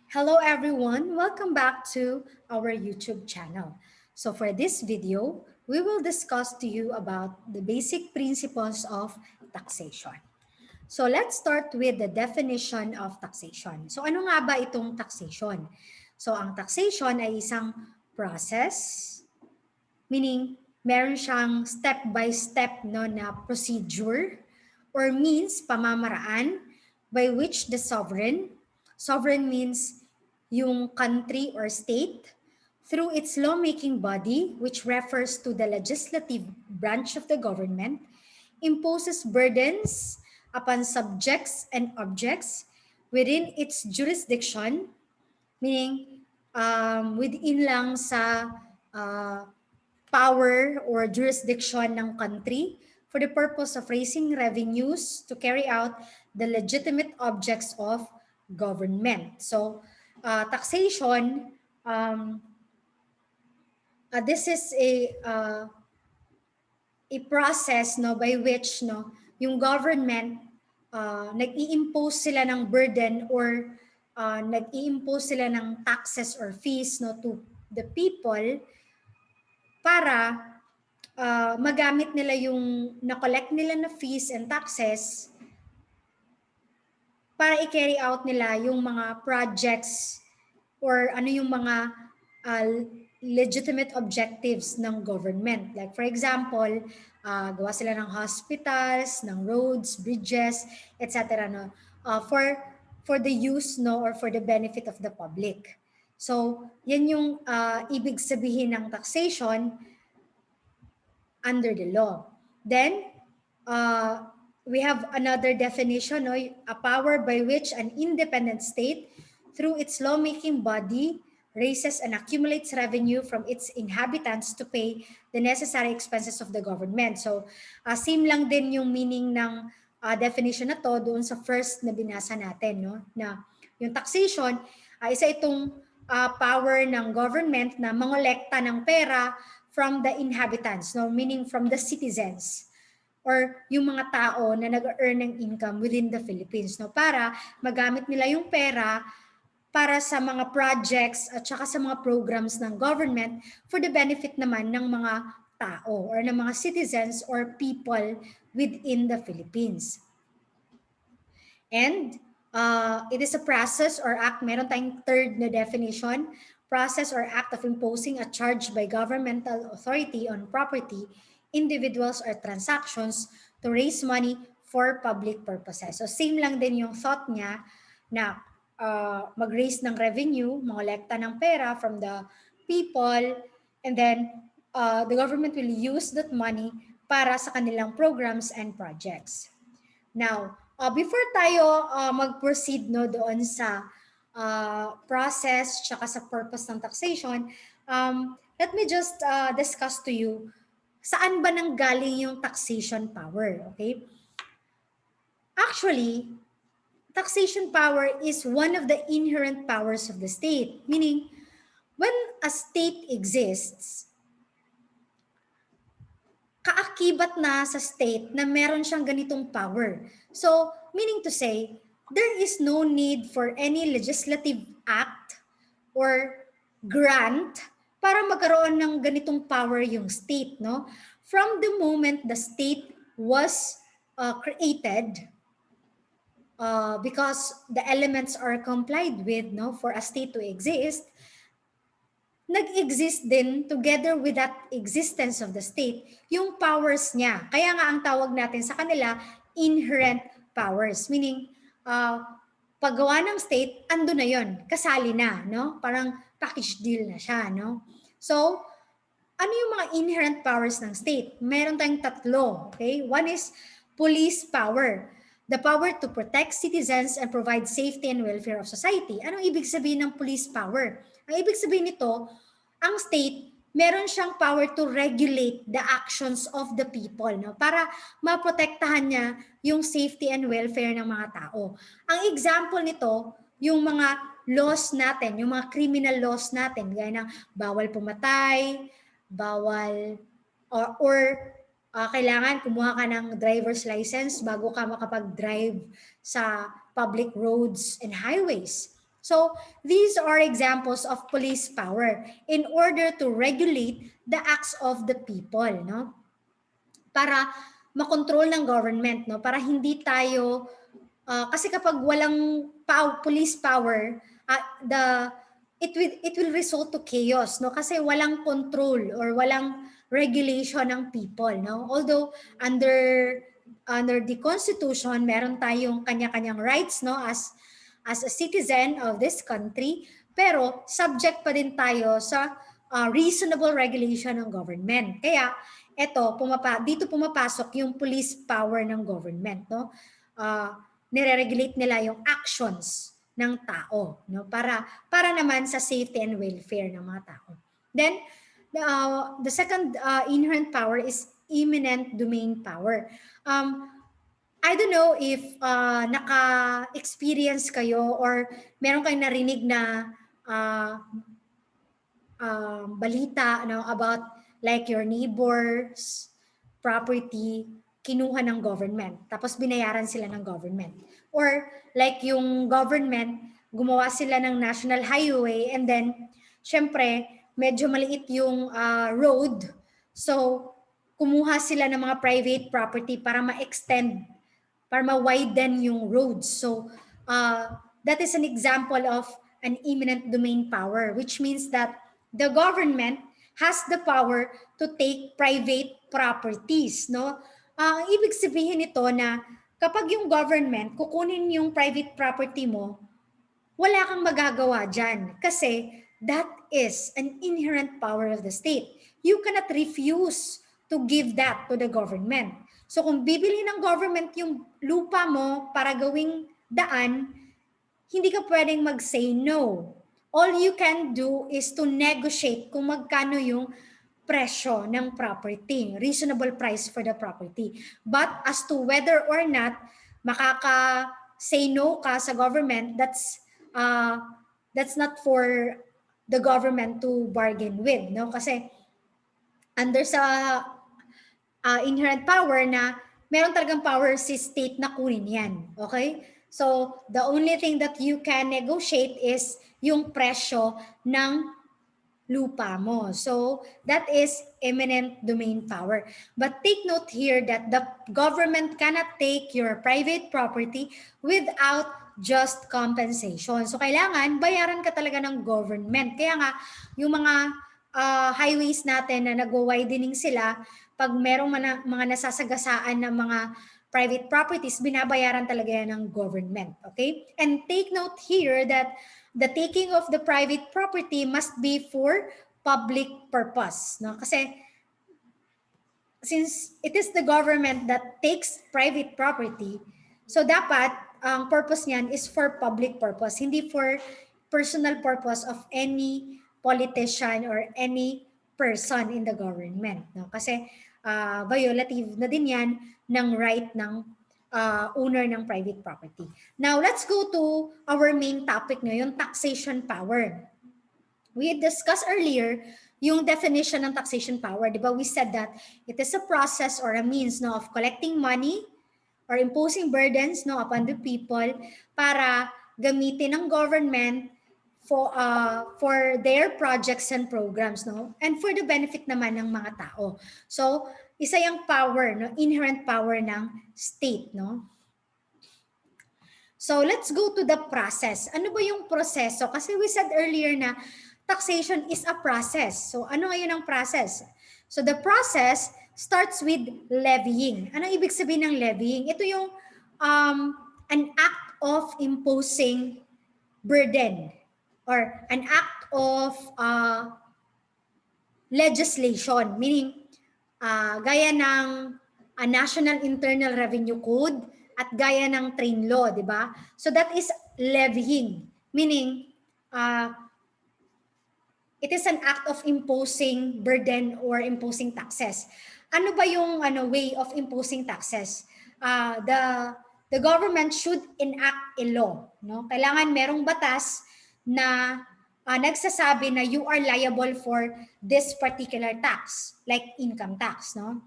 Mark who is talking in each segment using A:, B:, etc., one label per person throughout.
A: Hello everyone, welcome back to our YouTube channel. So for this video, we will discuss to you about the basic principles of taxation. So let's start with the definition of taxation. So ano nga ba itong taxation? So ang taxation ay isang process, meaning meron siyang step-by-step na procedure or means, pamamaraan by which the sovereign means yung country or state, through its lawmaking body, which refers to the legislative branch of the government, imposes burdens upon subjects and objects within its jurisdiction, meaning within lang sa uh, power or jurisdiction ng country for the purpose of raising revenues to carry out the legitimate objects of government. So, taxation, this is a process by which yung government nag-i-impose sila ng burden or nag-i-impose sila ng taxes or fees to the people para magamit nila yung na-collect nila na fees and taxes para i-carry out nila yung mga projects or ano yung mga legitimate objectives ng government. Like for example, gawa sila ng hospitals, ng roads, bridges, etc. For the use or for the benefit of the public. So, yan yung ibig sabihin ng taxation under the law. Then, we have another definition, a power by which an independent state, through its lawmaking body, raises and accumulates revenue from its inhabitants to pay the necessary expenses of the government. So, same lang din yung meaning ng definition na to doon sa first na binasa natin, na yung taxation, isa itong power ng government na mangolekta ng pera from the inhabitants, meaning from the citizens or yung mga tao na nag-earn ng income within the Philippines, para magamit nila yung pera para sa mga projects at saka sa mga programs ng government for the benefit naman ng mga tao or ng mga citizens or people within the Philippines. And it is a process or act, meron tayong third na definition, process or act of imposing a charge by governmental authority on property, individuals, or transactions to raise money for public purposes. So same lang din yung thought niya na mag-raise ng revenue, mangolekta ng pera from the people, and then the government will use that money para sa kanilang programs and projects. Now, before tayo mag-proceed doon sa process tsaka sa purpose ng taxation, let me just discuss to you saan ba nanggaling yung taxation power, okay? Actually, taxation power is one of the inherent powers of the state, meaning when a state exists, kaakibat na sa state na meron siyang ganitong power. So, meaning to say, there is no need for any legislative act or grant para magkaroon ng ganitong power yung state, no? From the moment the state was created, because the elements are complied with, for a state to exist, nag-exist din together with that existence of the state, yung powers niya. Kaya nga ang tawag natin sa kanila, inherent powers. Meaning, paggawa ng state, ando na yon, kasali na, no? Parang package deal na siya, no? So, ano yung mga inherent powers ng state? Meron tayong tatlo, okay? One is police power. The power to protect citizens and provide safety and welfare of society. Anong ibig sabihin ng police power? Ang ibig sabihin nito, ang state, meron siyang power to regulate the actions of the people, para maprotektahan niya yung safety and welfare ng mga tao. Ang example nito, yung mga laws natin, yung mga criminal laws natin, gaya ng bawal pumatay, bawal, or kailangan kumuha ka ng driver's license bago ka makapag-drive sa public roads and highways. So these are examples of police power in order to regulate the acts of the people, no? Para makontrol ng government, no? Para hindi tayo kasi kapag walang police power, it will result to chaos, no? Kasi walang control or walang regulation ng people, no? Although under the constitution, meron tayong kanya-kanyang rights, no, as a citizen of this country, pero subject pa din tayo sa reasonable regulation ng government. Kaya dito pumapasok yung police power ng government, no? Nire-regulate nila yung actions ng tao, no, para naman sa safety and welfare ng mga tao. Then the second inherent power is eminent domain power. I don't know if naka-experience kayo or meron kayong narinig na balita, no, about like your neighbor's property kinuha ng government tapos binayaran sila ng government, or like yung government gumawa sila ng national highway and then syempre medyo maliit yung road, so kumuha sila ng mga private property para ma-extend, para ma-widen yung roads. So that is an example of an eminent domain power, which means that the government has the power to take private properties, no? Ang ibig sabihin nito na kapag yung government kukunin yung private property mo, wala kang magagawa dyan kasi that is an inherent power of the state. You cannot refuse to give that to the government. So kung bibili ng government yung lupa mo para gawing daan, hindi ka pwedeng mag-say no. All you can do is to negotiate kung magkano yung presyo ng property, reasonable price for the property. But as to whether or not makaka-say no ka sa government, that's not for the government to bargain with, no? Kasi under sa inherent power na meron talagang power si state na kunin yan, okay? So the only thing that you can negotiate is yung presyo ng lupa mo. So that is eminent domain power. But take note here that the government cannot take your private property without just compensation. So kailangan bayaran ka talaga ng government. Kaya nga yung mga highways natin na nagwa-widening sila, pag merong mga nasasagasaan ng mga private properties, binabayaran talaga yan ng government. Okay? And take note here that the taking of the private property must be for public purpose. No? Kasi since it is the government that takes private property, so dapat ang purpose niyan is for public purpose, hindi for personal purpose of any politician or any person in the government. No? Kasi violative na din yan ng right ng owner ng private property. Now, let's go to our main topic ngayon, taxation power. We discussed earlier yung definition ng taxation power. Diba? We said that it is a process or a means, no, of collecting money or imposing burdens, no, upon the people para gamitin ng government for their projects and programs, no, and for the benefit naman ng mga tao. So isa yung power, no, inherent power ng state, no. So let's go to the process. Ano ba yung proseso? Kasi we said earlier na taxation is a process. So ano ngayon ang process? So the process starts with levying. Ano ibig sabihin ng levying? Ito yung an act of imposing burden or an act of legislation, meaning gaya ng National Internal Revenue Code at gaya ng train law, di ba? So that is levying, meaning it is an act of imposing burden or imposing taxes. Ano ba yung way of imposing taxes? The government should enact a law, no? Kailangan merong batas na nagsasabi na you are liable for this particular tax, like income tax, no?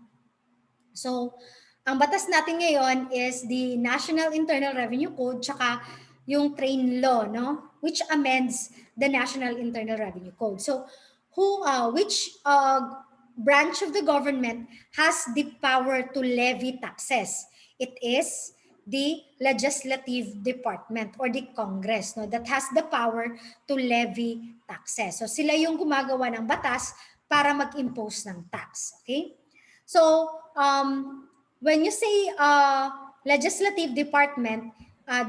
A: So, ang batas natin ngayon is the National Internal Revenue Code tsaka yung train law, no? Which amends the National Internal Revenue Code. So, which branch of the government has the power to levy taxes? It is the legislative department or the Congress, no, that has the power to levy taxes. So sila yung gumagawa ng batas para mag-impose ng tax. Okay? So when you say legislative department,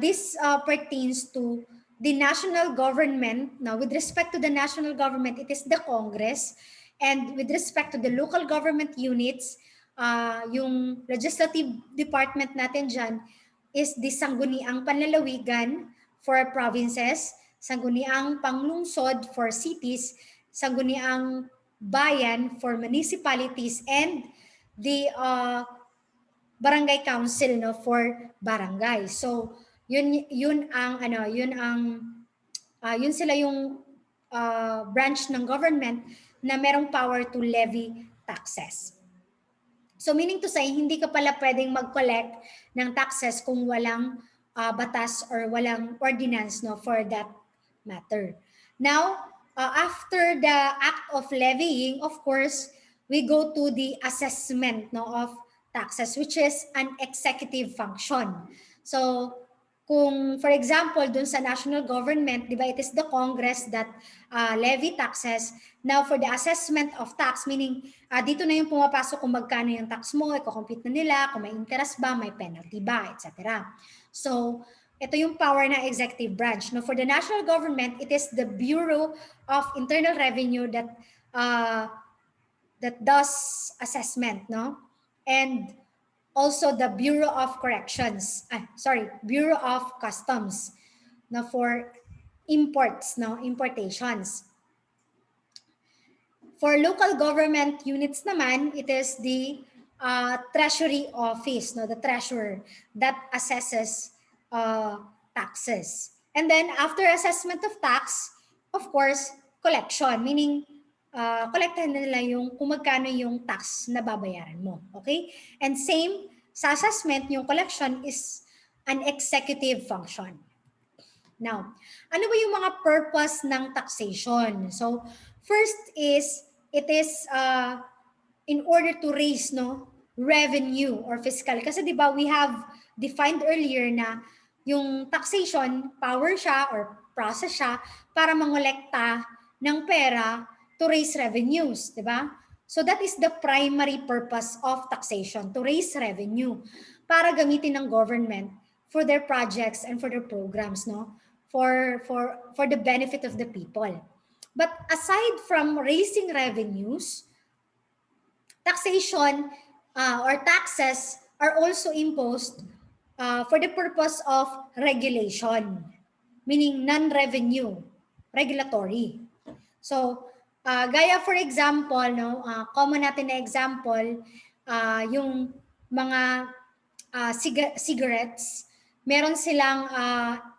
A: this pertains to the national government. Now, with respect to the national government, it is the Congress. And with respect to the local government units, yung legislative department natin dyan is the sangguniang panlalawigan for provinces, sangguniang panglungsod for cities, sangguniang bayan for municipalities, and the barangay council, no, for barangay. So yun ang yun sila yung branch ng government na merong power to levy taxes. So meaning to say, hindi ka pala pwedeng mag-collect ng taxes kung walang batas or walang ordinance, no, for that matter. Now, after the act of levying, of course, we go to the assessment, no, of taxes, which is an executive function. So kung for example dun sa national government, di ba, it is the Congress that levy taxes. Now for the assessment of tax, meaning dito na yung pumapasok kung magkano yung tax mo, i-compute na nila, kung may interest ba, may penalty ba, etc. So ito yung power ng executive branch. No, for the national government, it is the Bureau of Internal Revenue that does assessment, no? And also the Bureau of Corrections, Bureau of Customs, na for imports, no, importations. For local government units naman, it is the Treasury Office, no, the Treasurer that assesses taxes. And then after assessment of tax, of course, collection, meaning collectahan nila yung kung magkano yung tax na babayaran mo. Okay? And same sa assessment, yung collection is an executive function. Now, ano ba yung mga purpose ng taxation? So, first is, it is in order to raise, no, revenue or fiscal. Kasi di ba we have defined earlier na yung taxation, power siya or process siya para mangolekta ng pera to raise revenues, di ba? So that is the primary purpose of taxation, to raise revenue para gamitin ng government for their projects and for their programs, no? For the benefit of the people. But aside from raising revenues, taxation or taxes are also imposed for the purpose of regulation, meaning non-revenue, regulatory. So, gaya for example, no, common natin na example, yung mga cigarettes, meron silang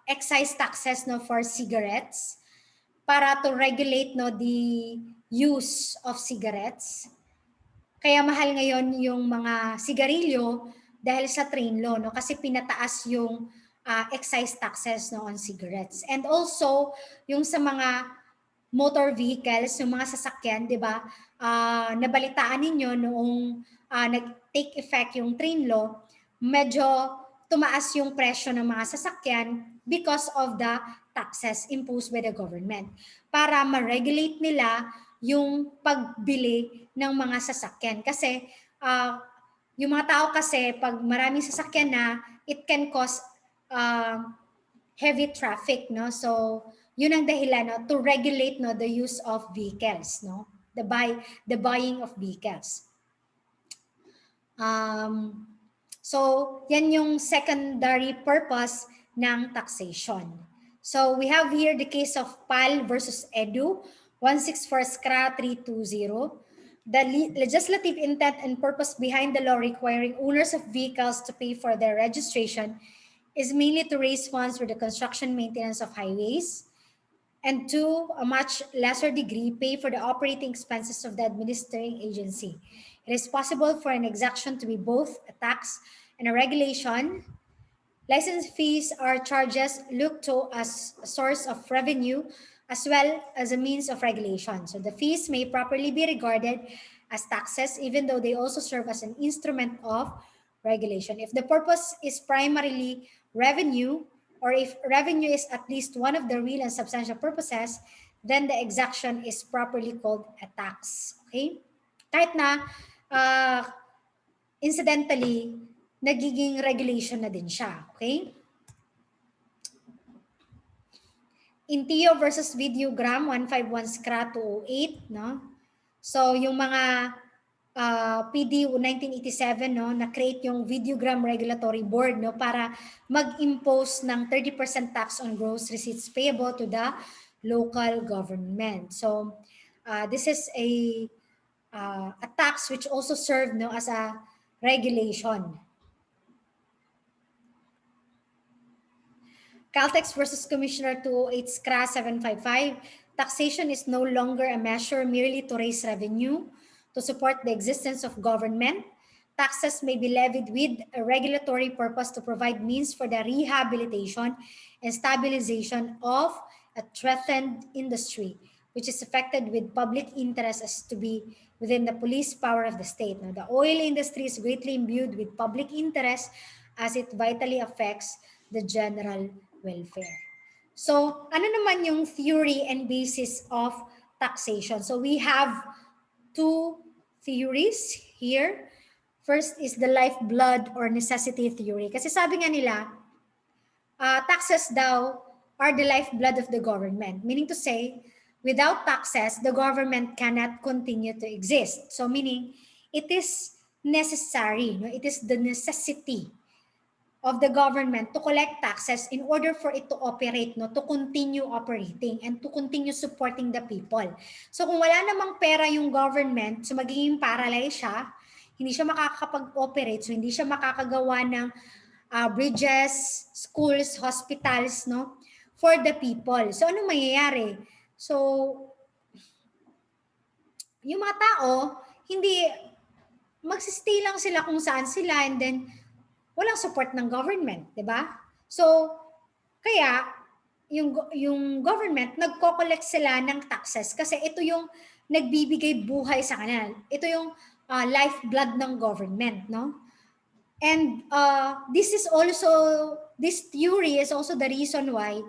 A: excise taxes, no, for cigarettes para to regulate, no, the use of cigarettes. Kaya mahal ngayon yung mga sigarilyo dahil sa train law, no, kasi pinataas yung excise taxes, no, on cigarettes. And also yung sa mga motor vehicles, yung mga sasakyan, di ba? Nabalitaan ninyo noong nag-take effect yung train law, medyo tumaas yung presyo ng mga sasakyan because of the taxes imposed by the government para ma-regulate nila yung pagbili ng mga sasakyan. Kasi yung mga tao kasi pag maraming sasakyan na, it can cause heavy traffic, no? So yun ang dahilan, no, to regulate, no, the use of vehicles, no, the buying of vehicles. So yan yung secondary purpose ng taxation. So we have here the case of PAL versus EDU 164 SCRA 320. The legislative intent and purpose behind the law requiring owners of vehicles to pay for their registration is mainly to raise funds for the construction maintenance of highways, and to a much lesser degree, pay for the operating expenses of the administering agency. It is possible for an exaction to be both a tax and a regulation, License fees are charges looked to as a source of revenue as well as a means of regulation. So the fees may properly be regarded as taxes even though they also serve as an instrument of regulation. If the purpose is primarily revenue, or if revenue is at least one of the real and substantial purposes, then the exaction is properly called a tax. Okay? Kahit na uh, incidentally, nagiging regulation na din siya. Okay? Intio versus Videogram, 151 SCRA 208, no? So, yung mga PD 1987, no, na-create yung Videogram Regulatory Board, no, para mag-impose ng 30% tax on gross receipts payable to the local government. So, this is a tax which also served, no, as a regulation. Caltex versus Commissioner 208 SCRA 755, taxation is no longer a measure merely to raise revenue, to support the existence of government. Taxes may be levied with a regulatory purpose to provide means for the rehabilitation and stabilization of a threatened industry, which is affected with public interest as to be within the police power of the state. Now, the oil industry is greatly imbued with public interest as it vitally affects the general welfare. So, ano naman yung theory and basis of taxation? So, we have two theories here. First is the lifeblood or necessity theory. Kasi sabi nga nila, taxes daw are the lifeblood of the government. Meaning to say, without taxes, the government cannot continue to exist. So meaning, it is necessary, no? It is the necessity of the government to collect taxes in order for it to operate, no, to continue operating and to continue supporting the people. So kung wala namang pera yung government, so magiging paralyzed siya, hindi siya makakapag-operate, so hindi siya makakagawa ng bridges, schools, hospitals, no, for the people. So ano mangyayari? So yung mga tao, hindi magsistay lang sila kung saan sila, and then walang support ng government, 'di ba? So kaya yung government nagko-collect sila ng taxes kasi ito yung nagbibigay buhay sa kanila. Ito yung lifeblood ng government, no? And this theory is also the reason why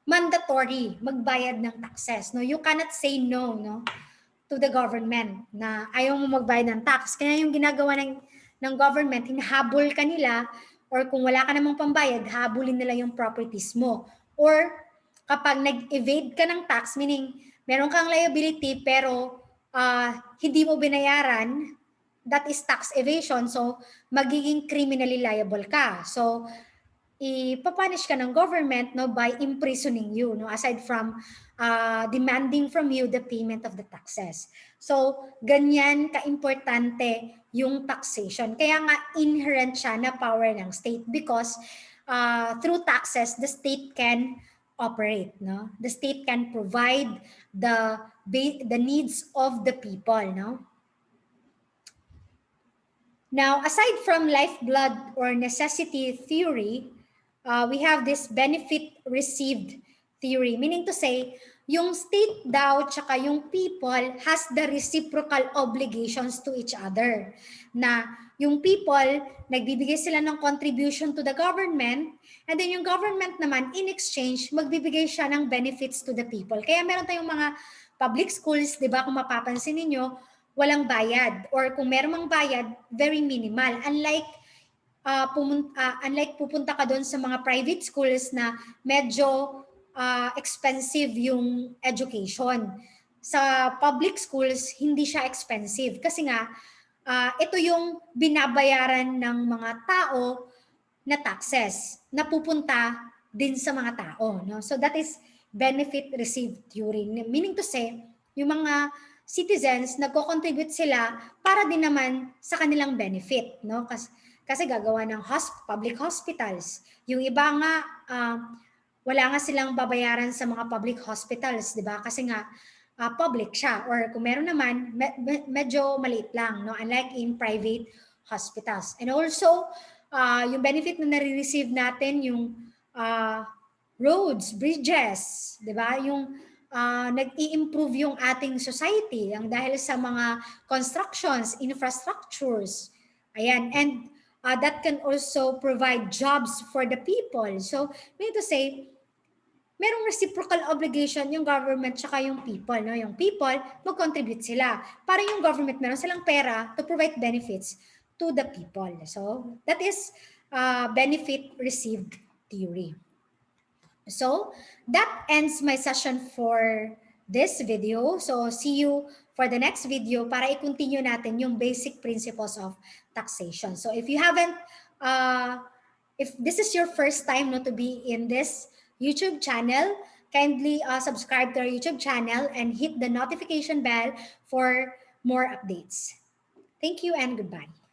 A: mandatory magbayad ng taxes, no? You cannot say no, no, to the government na ayaw mo magbayad ng tax. Kaya yung ginagawa ng government, hinahabol ka nila, or kung wala ka namang pambayad, habulin nila yung properties mo. Or kapag nag-evade ka ng tax, meaning meron kang liability pero hindi mo binayaran, that is tax evasion. So magiging criminally liable ka. So ipapunish ka ng government, no, by imprisoning you, no, aside from demanding from you the payment of the taxes. So ganyan kaimportante yung taxation. Kaya nga inherent siya na power ng state because through taxes the state can operate, no? The state can provide the needs of the people, no? Now, aside from lifeblood or necessity theory, we have this benefit received theory. Meaning to say, yung state daw tsaka yung people has the reciprocal obligations to each other. Na yung people, nagbibigay sila ng contribution to the government, and then yung government naman, in exchange, magbibigay siya ng benefits to the people. Kaya meron tayong mga public schools, di ba, kung mapapansin ninyo, walang bayad, or kung meron mang bayad, very minimal. Unlike pupunta ka doon sa mga private schools na medyo expensive yung education. Sa public schools, hindi siya expensive kasi nga ito yung binabayaran ng mga tao na taxes na pupunta din sa mga tao, no? So that is benefit received theory. Meaning to say, yung mga citizens nagko-contribute sila para din naman sa kanilang benefit, no? Kasi gagawa ng public hospitals. Yung iba nga wala nga silang babayaran sa mga public hospitals, 'di ba? Kasi nga public siya, or kung meron naman medyo maliit lang, no? Unlike in private hospitals. And also yung benefit na nare-receive natin, yung roads, bridges, di ba? Yung nag-i-improve yung ating society ang dahil sa mga constructions, infrastructures. Ayan, and that can also provide jobs for the people. So, meaning to say, merong reciprocal obligation yung government tsaka yung people. No? Yung people, mag-contribute sila. Para yung government, meron silang pera to provide benefits to the people. So, that is benefit received theory. So, that ends my session for this video. So, see you for the next video para i-continue natin yung basic principles of taxation. So, if you haven't, if this is your first time to be in this YouTube channel, kindly subscribe to our YouTube channel and hit the notification bell for more updates. Thank you and goodbye.